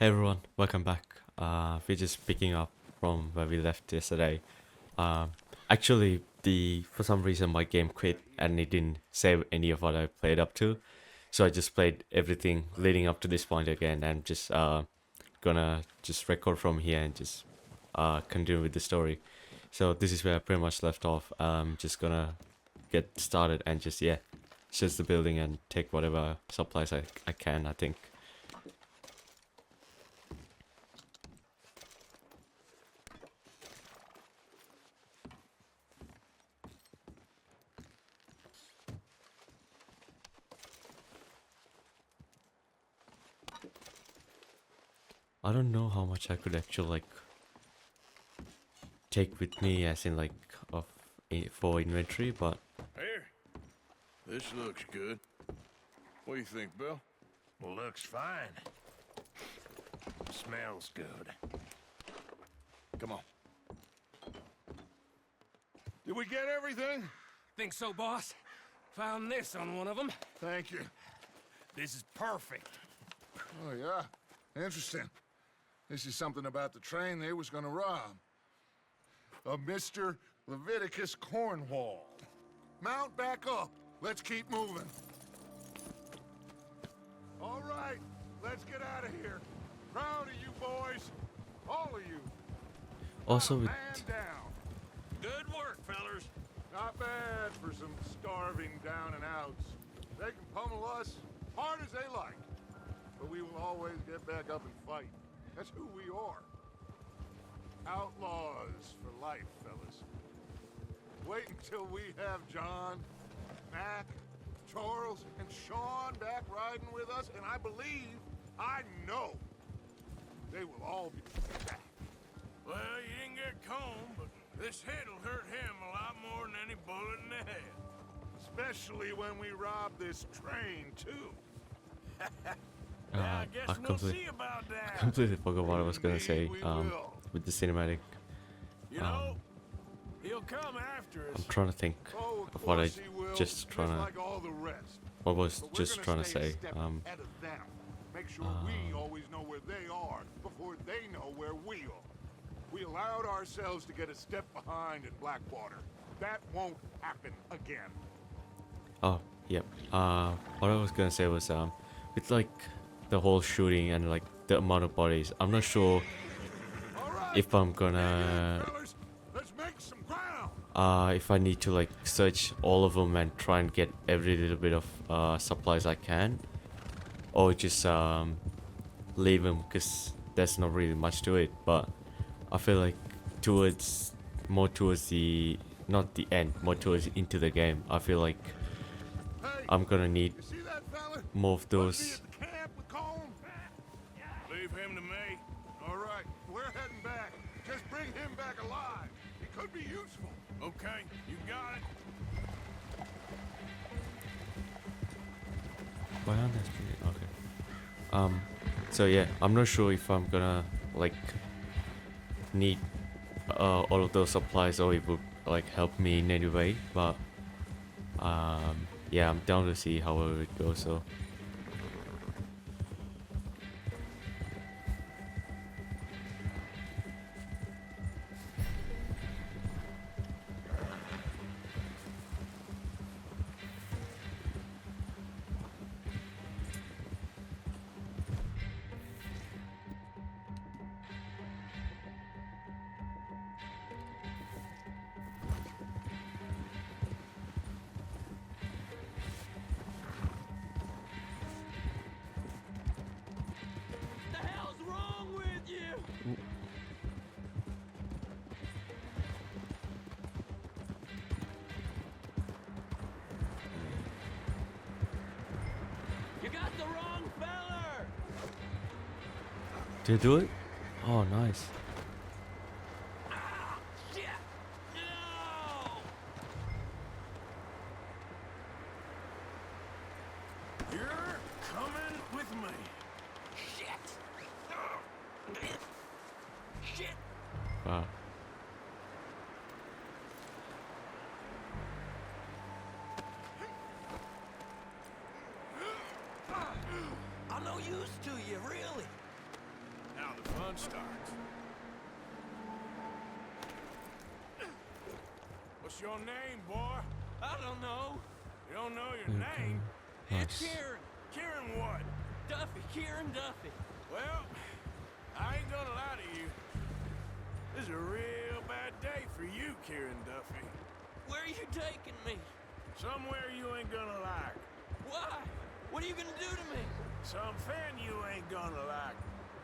Hey everyone, welcome back. We're just picking up from where we left yesterday. Um, Actually, the for some reason my game quit and it didn't save any of what I played up to, so I just played everything leading up to this point again, and just gonna just record from here and just continue with the story. So this is where I pretty much left off. Just gonna get started and just search the building and take whatever supplies I can. I think. I don't know how much I could actually like take with me, as in like of for inventory, but Here, this looks good. What do you think, Bill? Looks fine. Smells good. Come on. Did we get everything? Think so, boss? Found this on one of them. Thank you. This is perfect. Oh, yeah? Interesting. This is something about the train they was gonna rob. A Mr. Leviticus Cornwall. Mount back up. Let's keep moving. All right, let's get out of here. Proud of you boys. All of you. also with Man down. Good work, fellers. Not bad for some starving down and outs. They can pummel us hard as they like, but we will always get back up and fight. That's who we are. Outlaws for life, fellas. Wait until we have John, Mac, Charles, and Sean back riding with us, and I know, they will all be back. Well, you didn't get Combe, but this hit'll hurt him a lot more than any bullet in the head. Especially when we rob this train, too. I guess I we'll see about that. completely forgot what I was gonna say. Indeed we will. With the cinematic, You know, he'll come after us. I'm trying to think Oh, of what I course he will, just just trying to like all the rest. what was But we're just gonna trying to stay a say. step ahead of them. Make sure we always know where they are before they know where we are. We allowed ourselves to get a step behind in Blackwater. That won't happen again. Oh, yep. What I was gonna say was with like the whole shooting and like the amount of bodies, I'm not sure All right, if I'm dig gonna in, fellas. Let's make some ground. if I need to like search all of them and try and get every little bit of supplies I can, or just leave them because there's not really much to it. But I feel like more towards the not the end, more towards into the game, I feel like Hey, I'm gonna need you see that fella? more of Wasn't he those. at the camp with Colm? Leave him to me. All right, we're heading back. Just bring him back alive. He could be useful. Okay, you got it. Why aren't there speed- Okay. So yeah, I'm not sure if I'm gonna like need all of those supplies or it would like help me in any way. But yeah, I'm down to see however it goes. So. The hell's wrong with you? You got the wrong feller. Did you do it? Oh, nice. Shit! No! You're coming with me. Shit! Shit! Wow. I'm no use to you, really. fun starts. What's your name, boy? I don't know. You don't know your name? It's Nice. Kieran. Kieran what? Duffy. Kieran Duffy. Well, I ain't gonna lie to you. This is a real bad day for you, Kieran Duffy. Where are you taking me? Somewhere you ain't gonna like. Why? What are you gonna do to me? Something you ain't gonna like.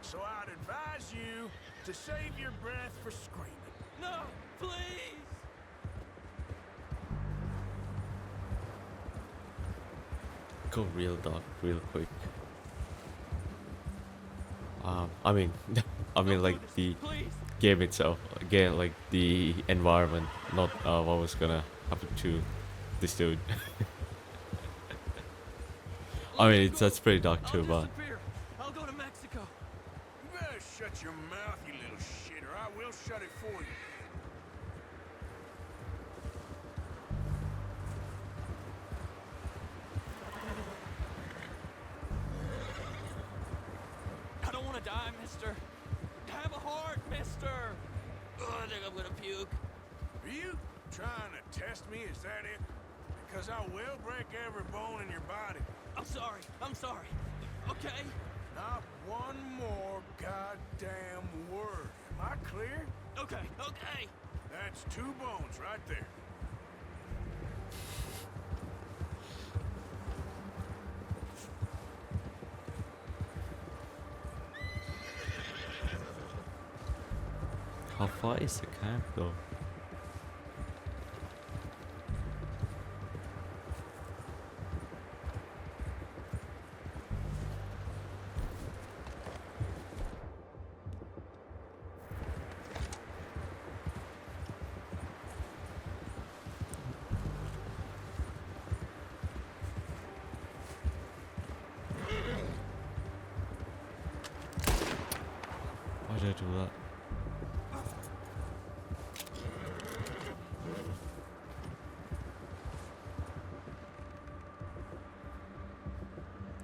So I'd advise you to save your breath for screaming. No, please. Go real dark real quick. I mean, I mean Don't like do this, the Please. game itself. Again, like the environment, not what was gonna happen to this dude. I Let mean, me it's go. that's pretty dark I'll too, but disappear. I'll go to Mexico. You better shut your mouth, you little shit, or I will shut it for you. I don't want to die, mister. Have a heart, mister. Oh, I think I'm gonna puke. Are you trying to test me? Is that it? Because I will break every bone in your body. I'm sorry. I'm sorry. Okay? Not one more goddamn word. Am I clear? Okay. Okay. That's 2 bones right there. how far is the camp though? Why did I do that?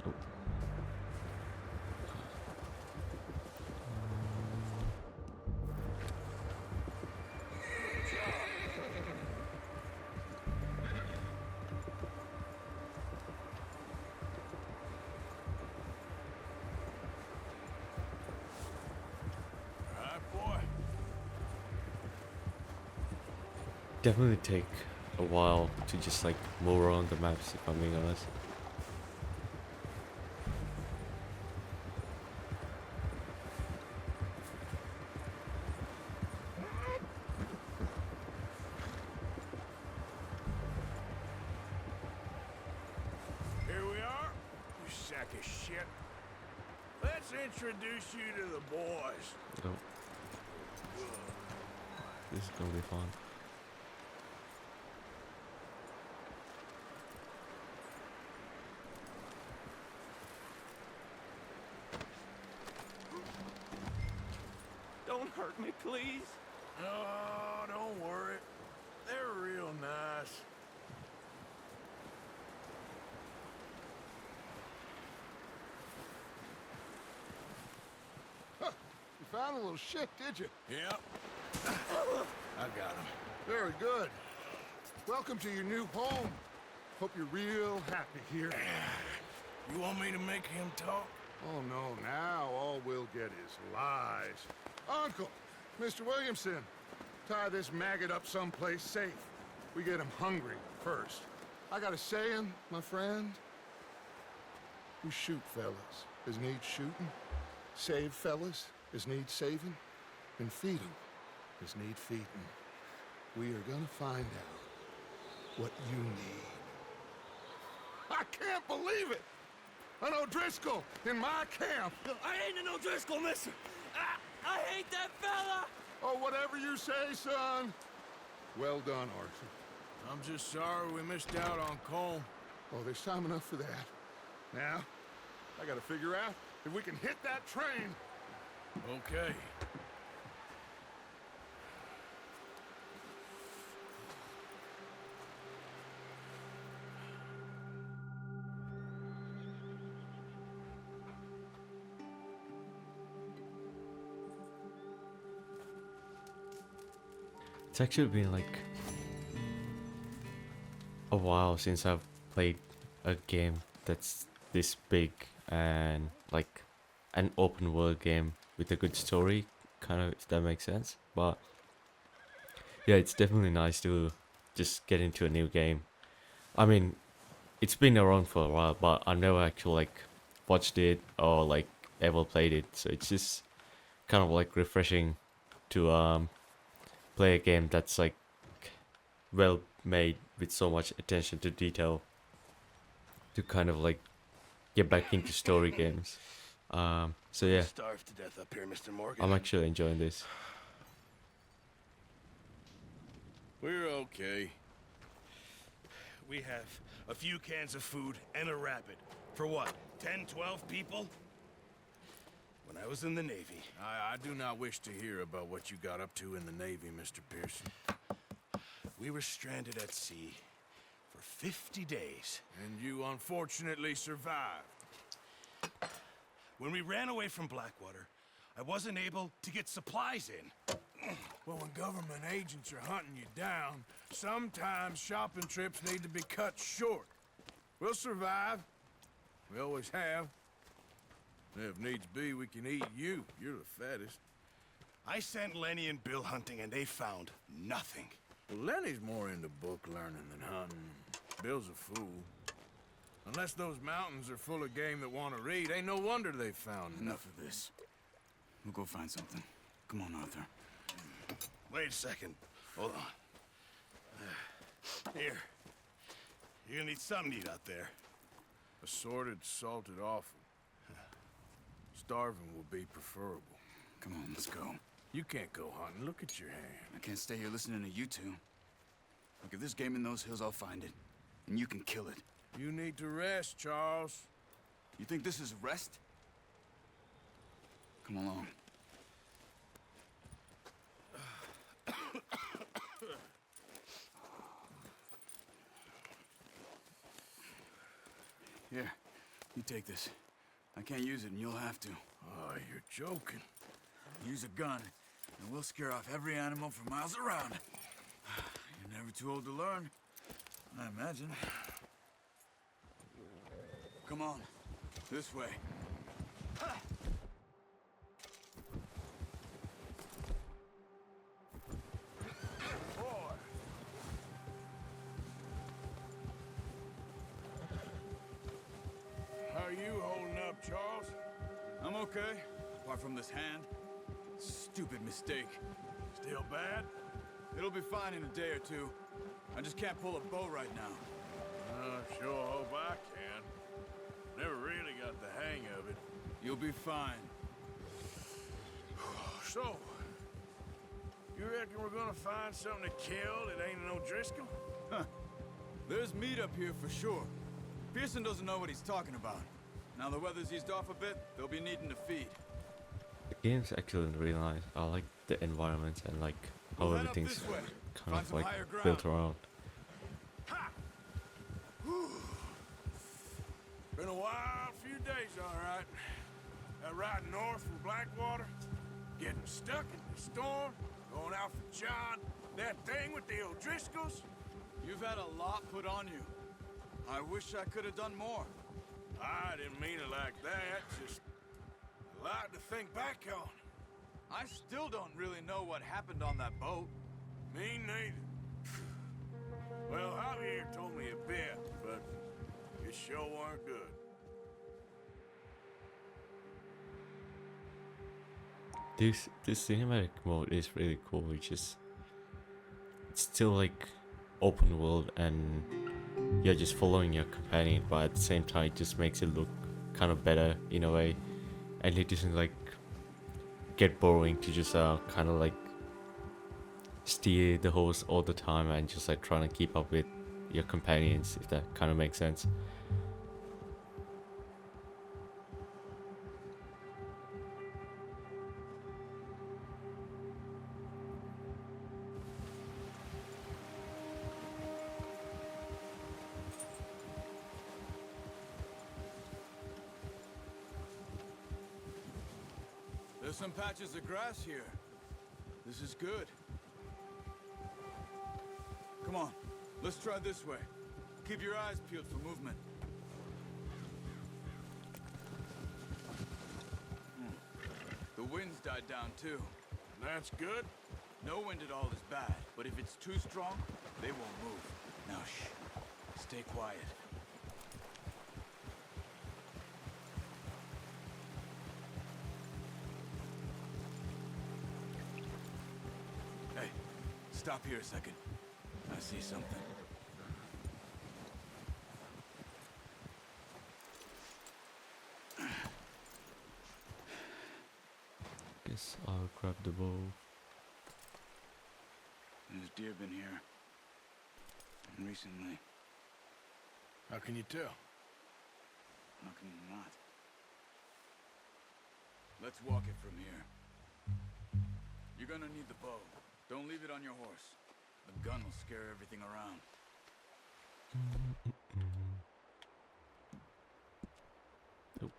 Oh. All right, boy. Definitely take a while to just like move around the maps, if I'm being honest. Here we are, you sack of shit. Let's introduce you to the boys. Oh. This is gonna be fun. Don't hurt me, please. Oh, don't worry. They're real nice. Huh, you found a little shit, did you? Yep. I got him. Very good. Welcome to your new home. Hope you're real happy here. You want me to make him talk? Oh, no, now all we'll get is lies. Uncle, Mr. Williamson, tie this maggot up someplace safe. We get him hungry first. I got a saying, my friend. We shoot fellas as need shooting, save fellas as need saving, and feed 'em as need feeding. We are gonna find out what you need. I can't believe it! An O'Driscoll in my camp! I ain't an O'Driscoll, mister. I hate that fella. Oh, whatever you say, son. Well done, Arthur. I'm just sorry we missed out on Colm. Oh, there's time enough for that. Now, I gotta figure out if we can hit that train. Okay. It's actually been like a while since I've played a game that's this big and like an open world game with a good story, kind of, if that makes sense. But yeah, it's definitely nice to just get into a new game. I mean, it's been around for a while, but I've never actually like watched it or like ever played it. So it's just kind of like refreshing to play a game that's like well made with so much attention to detail to kind of like get back into story games. So yeah, Starved to death up here, Mr. Morgan. I'm actually enjoying this. We're okay. We have a few cans of food and a rabbit. For what, 10, 12 people? When I was in the Navy... I do not wish to hear about what you got up to in the Navy, Mr. Pearson. We were stranded at sea for 50 days. And you unfortunately survived. When we ran away from Blackwater, I wasn't able to get supplies in. Well, when government agents are hunting you down, sometimes shopping trips need to be cut short. We'll survive. We always have. If needs be, we can eat you. You're the fattest. I sent Lenny and Bill hunting, and they found nothing. Well, Lenny's more into book learning than hunting. Bill's a fool. Unless those mountains are full of game that want to read, ain't no wonder they found Enough of this. We'll go find something. Come on, Arthur. Wait a second. Hold on. Here. You're gonna need something to eat out there. Assorted, salted offal. Starving will be preferable. Come on, let's go. You can't go hunting. Look at your hand. I can't stay here listening to you two. Look, if there's game in those hills, I'll find it. And you can kill it. You need to rest, Charles. You think this is rest? Come along. Here, you take this. I can't use it, and you'll have to. Oh, you're joking. Use a gun, and we'll scare off every animal for miles around. You're never too old to learn, I imagine. Come on, this way. How are you holding up, Charles? I'm okay, apart from this hand. Stupid mistake. Still bad? It'll be fine in a day or two. I just can't pull a bow right now. Sure hope I can. Never really got the hang of it. You'll be fine. So, you reckon we're gonna find something to kill that ain't an O'Driscoll? There's meat up here for sure. Pearson doesn't know what he's talking about. Now the weather's eased off a bit, they'll be needing to feed. The game's actually really nice. I like the environment and like how We'll head up everything's this way. kind Find of some like higher built ground. around. Been a wild few days, all right. That ride north from Blackwater, getting stuck in the storm, going out for John, that thing with the O'Driscolls. You've had a lot put on you. I wish I could have done more. I didn't mean it like that, just a lot to think back on. I still don't really know what happened on that boat. Me neither. Well, Javier told me a bit, but it sure weren't good. This cinematic mode is really cool. It's still like open world and you're just following your companion, but at the same time it just makes it look kind of better in a way, and it doesn't like get boring to just kind of like steer the horse all the time and just like trying to keep up with your companions, if that kind of makes sense. There's some patches of grass here. This is good. Come on, let's try this way. Keep your eyes peeled for movement. The wind's died down too. That's good. No wind at all is bad, but if it's too strong, they won't move. Now shh. Stay quiet. Hey, stop here a second. I see something. Guess I'll grab the bow. There's deer been here. Recently. How can you tell? How can you not? Let's walk it from here. You're gonna need the bow. Don't leave it on your horse. The gun will scare everything around. Nope.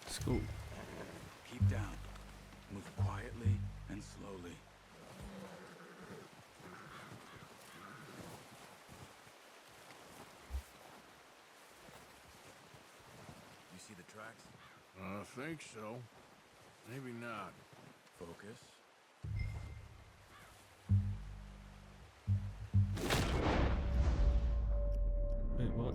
Let's go. Keep down. Move quietly and slowly. You see the tracks? I think so. Maybe not. Focus. Wait, what?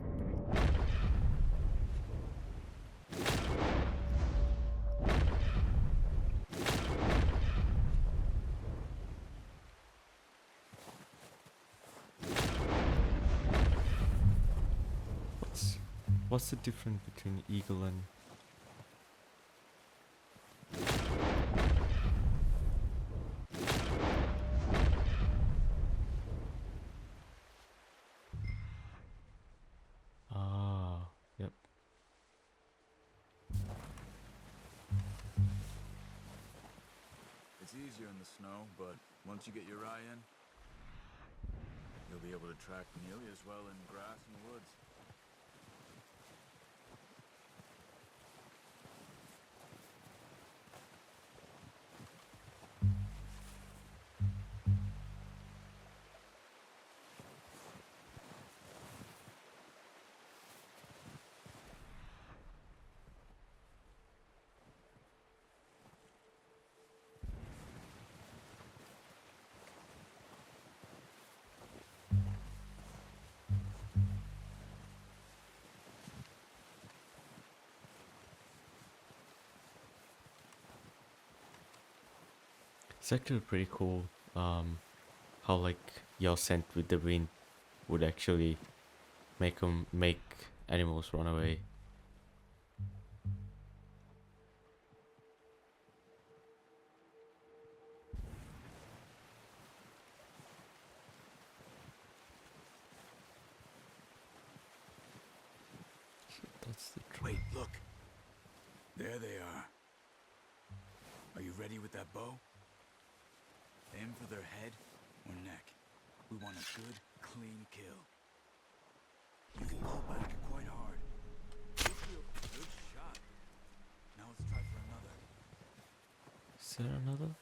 What's the difference between eagle and... Ah, yep. It's easier in the snow, but once you get your eye in, you'll be able to track nearly as well in grass and woods. It's actually pretty cool, how like your scent with the wind would actually make animals run away. That's the Wait, look. There they are. Are you ready with that bow? Aim for their head or neck. We want a good, clean kill. You can pull back quite hard. Good shot. Now let's try for another. Is there another?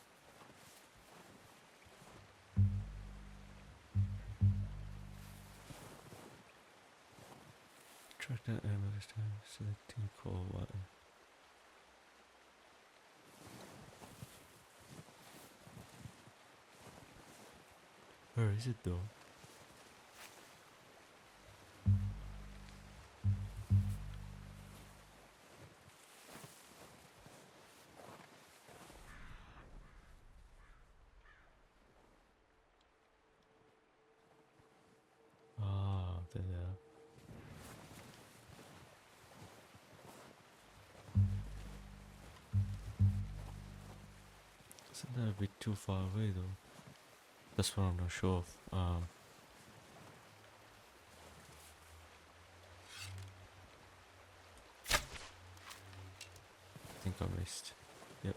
Track that animal this time, selecting call button. Where is it though? Ah, there they are. Isn't that a bit too far away though? That's what I'm not sure of. I think I missed. Yep.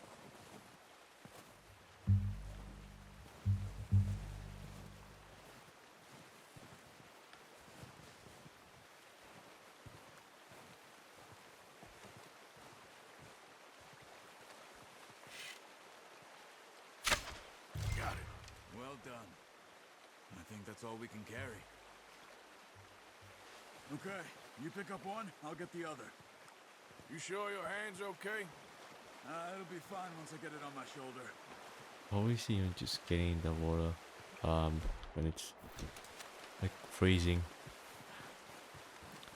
Well done. I think that's all we can carry. Okay, you pick up one, I'll get the other. You sure your hand's okay? It'll be fine once I get it on my shoulder. Always even just getting in the water when it's like freezing.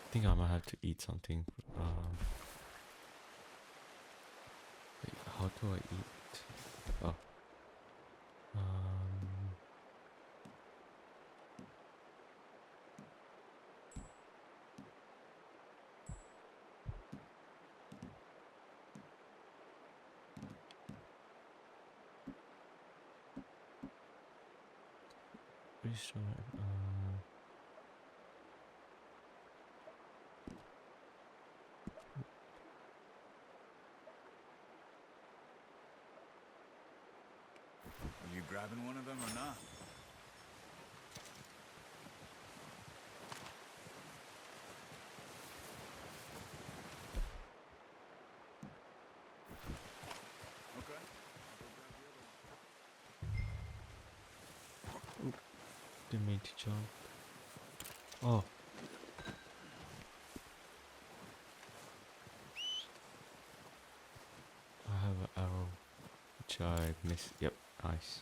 I think I might have to eat something. Wait, how do I eat? Oh. Pretty sure. Are you grabbing one of them or not? Okay. Didn't mean to jump. Oh. I have an arrow which I missed. Yep, nice.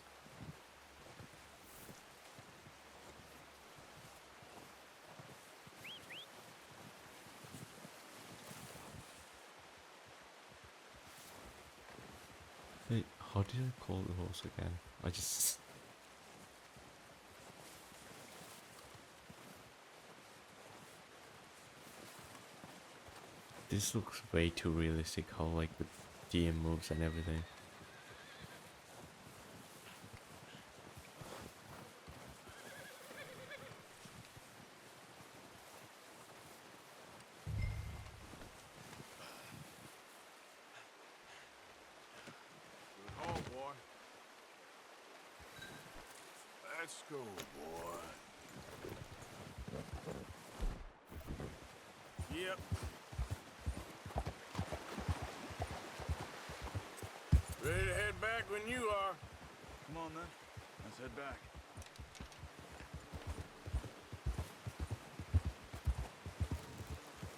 Wait, how did I call the horse again? I just... This looks way too realistic, how like the DM moves and everything. Good haul, boy. Let's go, boy. Yep. Ready to head back when you are. Come on then, let's head back.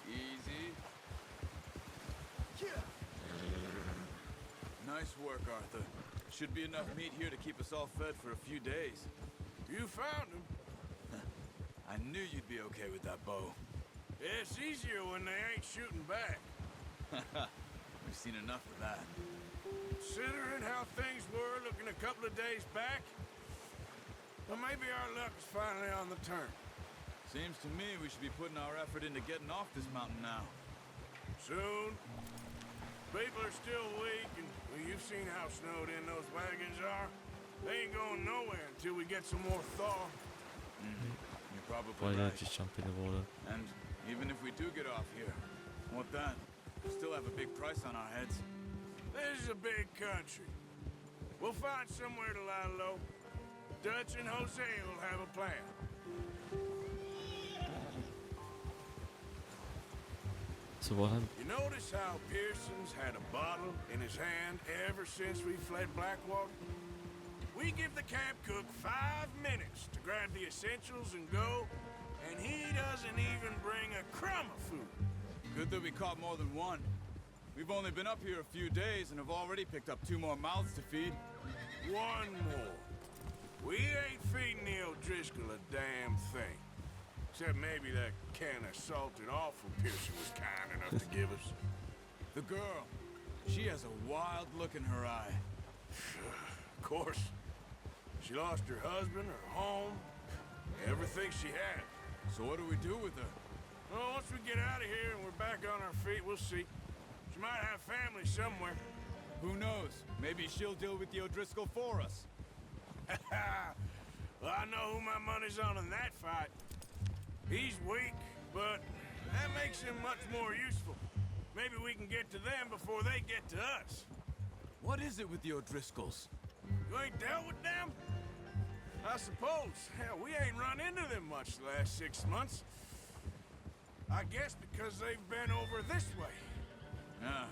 Easy. Nice work, Arthur. Should be enough meat here to keep us all fed for a few days. You found him. I knew you'd be okay with that bow. It's easier when they ain't shooting back. We've seen enough of that. Considering how things were looking a couple of days back, well, maybe our luck is finally on the turn. Seems to me we should be putting our effort into getting off this mountain now. Soon. People are still weak, and well, you've seen how snowed in those wagons are. They ain't going nowhere until we get some more thaw. You're probably Why did I right. just jump in the water? And even if we do get off here, what then? We still have a big price on our heads. This is a big country. We'll find somewhere to lie low. Dutch and Jose will have a plan. So what I'm... You notice how Pearson's had a bottle in his hand ever since we fled Blackwater? We give the camp cook 5 minutes to grab the essentials and go, and he doesn't even bring a crumb of food. Good that we caught more than one. We've only been up here a few days and have already picked up 2 more mouths to feed. One more. We ain't feeding the O'Driscoll a damn thing. Except maybe that can of salted offal Pearson was kind enough to give us. The girl, she has a wild look in her eye. Of course. She lost her husband, her home, everything she had. So what do we do with her? Well, once we get out of here and we're back on our feet, we'll see. She might have family somewhere. Who knows? Maybe she'll deal with the O'Driscoll for us. Well, I know who my money's on in that fight. He's weak, but that makes him much more useful. Maybe we can get to them before they get to us. What is it with the O'Driscolls? You ain't dealt with them? I suppose. Hell, we ain't run into them much the last 6 months. I guess because they've been over this way. Yeah,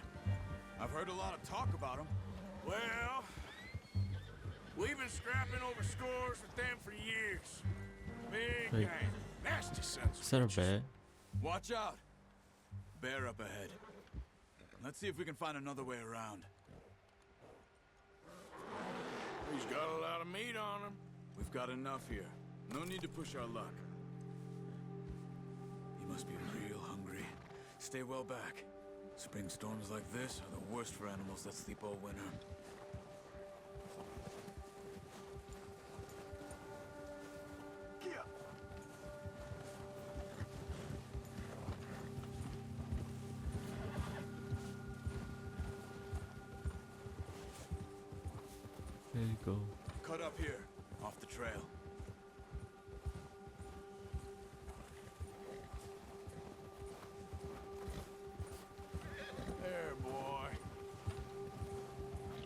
I've heard a lot of talk about them. Well, We've been scrapping over scores with them for years. Big Wait. gang. Nasty sons Is that a of bitches. bear? Watch out! Bear up ahead. Let's see if we can find another way around. He's got a lot of meat on him. We've got enough here. No need to push our luck. You must be real hungry. Stay well back. Spring storms like this are the worst for animals that sleep all winter. There you go. Cut up here, off the trail. There, boy.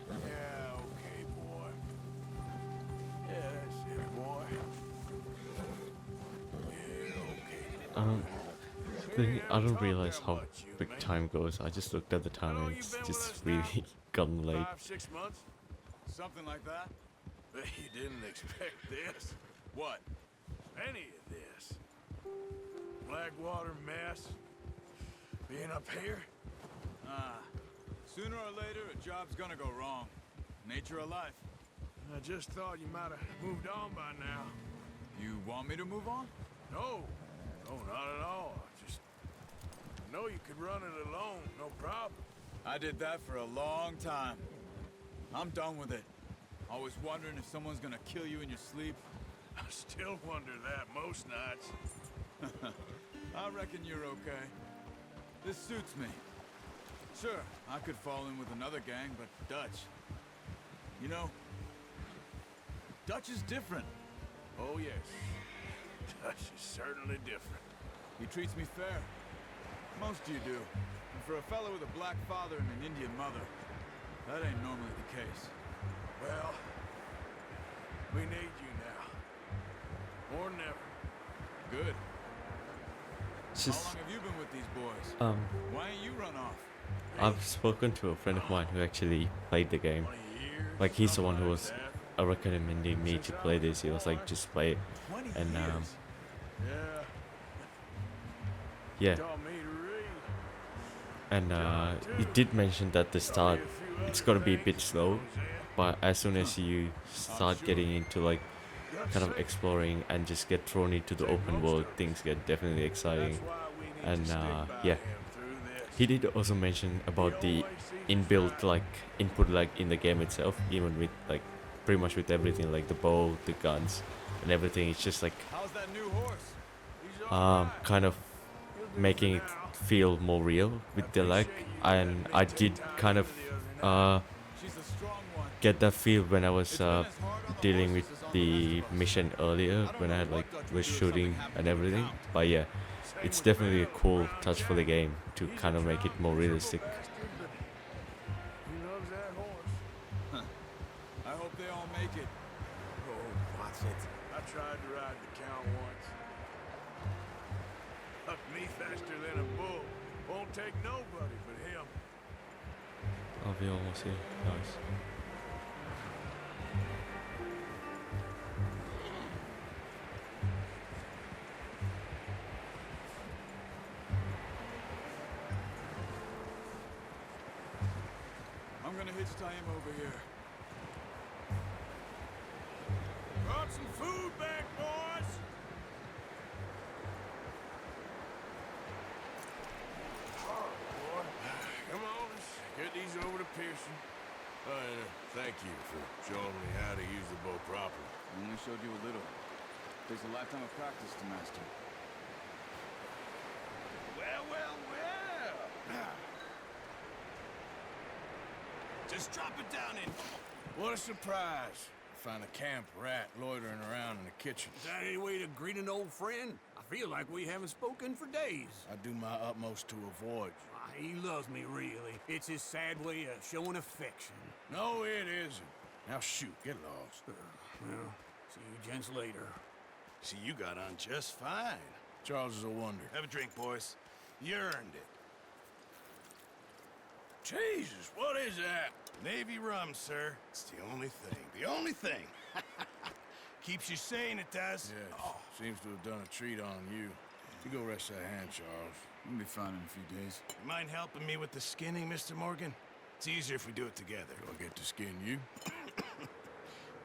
Yeah, okay, boy. Yeah, that's it, boy. Yeah, okay. I don't realize how quick time goes. I just looked at the time and it's just really gotten late. 5-6 months? Something like that? Bet you didn't expect this. What? Any of this. Blackwater mess. Being up here. Sooner or later, a job's gonna go wrong. Nature of life. I just thought you might have moved on by now. You want me to move on? No. No, not at all. I know you could run it alone, no problem. I did that for a long time. I'm done with it. Always wondering if someone's gonna kill you in your sleep. I still wonder that most nights. I reckon you're okay. This suits me. Sure, I could fall in with another gang, but Dutch... You know, Dutch is different. Oh, yes. Dutch is certainly different. He treats me fair. Most of you do. And for a fellow with a black father and an Indian mother, that ain't normally the case. Well, we need you now. More than ever. Good. It's How just long have you been with these boys? Why ain't you run off? I've spoken to a friend of mine who actually played the game. 20 years. Like he's the one who something was like that. recommending me to play this. He was like, just play it. 20 And years? Yeah. yeah, Taught me to read. and he did mention that the start it's gonna be a bit slow, but as soon as you start getting into like kind of exploring and just get thrown into the open world, things get definitely exciting. And yeah, he did also mention about the inbuilt like input like in the game itself, even with like pretty much with everything like the bow, the guns, and everything. It's just like How's that new horse? kind of making it feel more real with the lag. And I did kind of She's a strong one. get that feel when I was dealing with the mission earlier when I had like was shooting and everything. But yeah, it's definitely a cool touch for the game to kind of make it more realistic. He loves that horse. I hope they all make it. Oh, watch it. I tried to ride the count once. Up me faster than a bull. Won't take nobody but him. I'll be almost here. Nice. I'm gonna hitch tie him over here. Brought some food back, boys. All right, boy. Come on, let's get these over to Pearson. Thank you for showing me how to use the bow properly. I only showed you a little. Takes a lifetime of practice to master. Well, well, well. Just drop it down in. What a surprise. Find a camp rat loitering around in the kitchen. Is that any way to greet an old friend? I feel like we haven't spoken for days. I do my utmost to avoid. He loves me, really. It's his sad way of showing affection. No, it isn't. Now shoot, get lost. Well, see you gents later. See, you got on just fine. Charles is a wonder. Have a drink, boys. You earned it. Jesus, what is that? Navy rum, sir. It's the only thing. The only thing. Keeps you sane, it does. Yeah, seems to have done a treat on you. You go rest that hand, Charles. You'll be fine in a few days. You mind helping me with the skinning, Mr. Morgan? It's easier if we do it together. Do I get to skin you?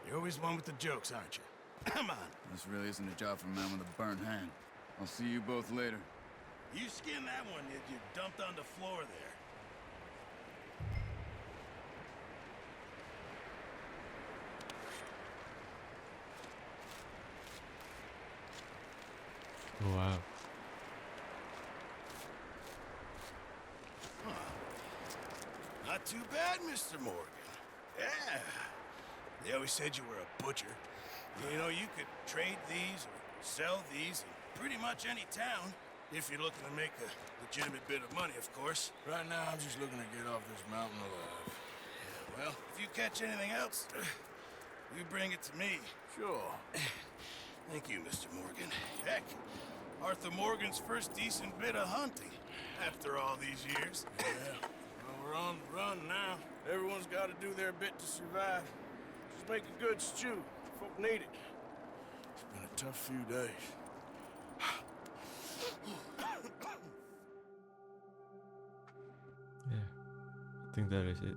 You're always one with the jokes, aren't you? Come on. This really isn't a job for a man with a burnt hand. I'll see you both later. You skin that one that you dumped on the floor there. Wow. Not too bad, Mr. Morgan. Yeah. They always said you were a butcher. You know, you could trade these or sell these in pretty much any town. If you're looking to make a legitimate bit of money, of course. Right now, I'm just looking to get off this mountain alive. Yeah, well, if you catch anything else, you bring it to me. Sure. Thank you, Mr. Morgan. Heck, Arthur Morgan's first decent bit of hunting after all these years. Yeah. Well, we're on the run now. Everyone's got to do their bit to survive. Just make a good stew. Folk need it. It's been a tough few days. Yeah. I think that is it.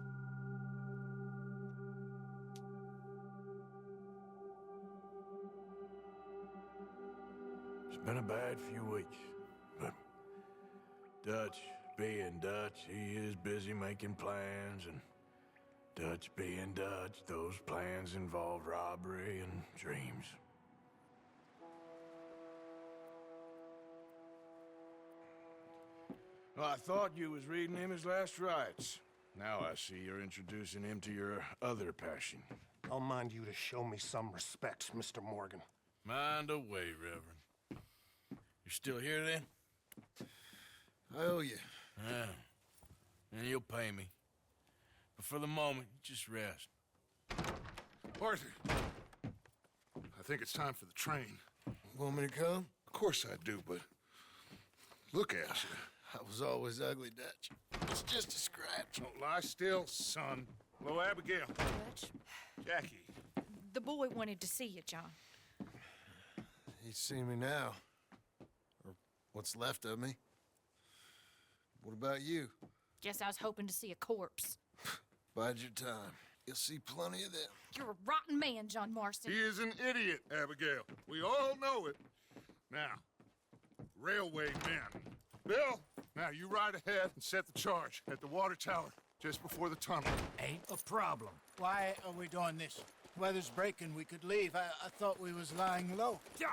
It's been a bad few weeks, but Dutch being Dutch, he is busy making plans, and Dutch being Dutch, those plans involve robbery and dreams. Well, I thought you was reading him his last rites. Now I see you're introducing him to your other passion. I'll mind you to show me some respect, Mr. Morgan. Mind away, Reverend. You're still here, then? I owe you. Yeah. And you'll pay me. But for the moment, just rest. Arthur, I think it's time for the train. Want me to come? Of course I do, but look at you. I was always ugly, Dutch. It's just a scratch. Don't lie still, son. Hello, Abigail. Dutch, Jackie. the boy wanted to see you, John. He's seen me now. Or what's left of me. What about you? Guess I was hoping to see a corpse. Bide your time. You'll see plenty of them. You're a rotten man, John Marston. He is an idiot, Abigail. We all know it. Now, railway men. Bill, now you ride ahead and set the charge at the water tower just before the tunnel. Ain't a problem. Why are we doing this? Weather's breaking. We could leave. I thought we was lying low. Yeah,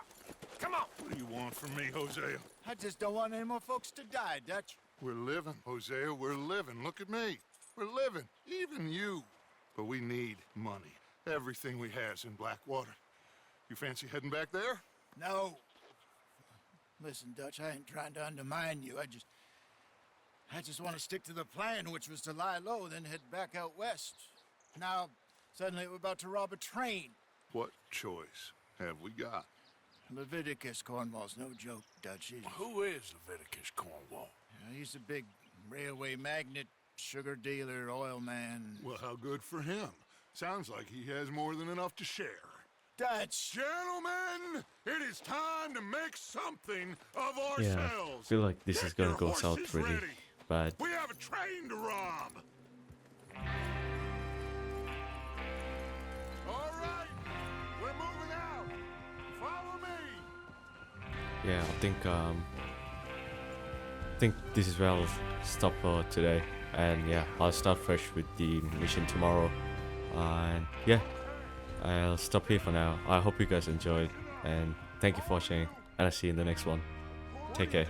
come on. What do you want from me, Hosea? I just don't want any more folks to die, Dutch. We're living, Hosea. We're living. Look at me. We're living. Even you. But we need money. Everything we has in Blackwater. You fancy heading back there? No. Listen, Dutch, I ain't trying to undermine you. I just want to stick to the plan, which was to lie low, then head back out west. Now, suddenly we're about to rob a train. What choice have we got? Leviticus Cornwall's no joke, Dutch. Who is Leviticus Cornwall? He's a big railway magnate, sugar dealer, oil man. Well, how good for him. Sounds like he has more than enough to share. Dutch! Gentlemen, it is time to make something of Yeah, I ourselves. feel like this is Get gonna your go south horses really ready. bad. We have a train to rob. All right, we're moving out. Follow me. Yeah, I think this is where I'll stop for today. And yeah, I'll start fresh with the mission tomorrow. And yeah, I'll stop here for now. I hope you guys enjoyed, and thank you for watching, and I'll see you in the next one. Take care.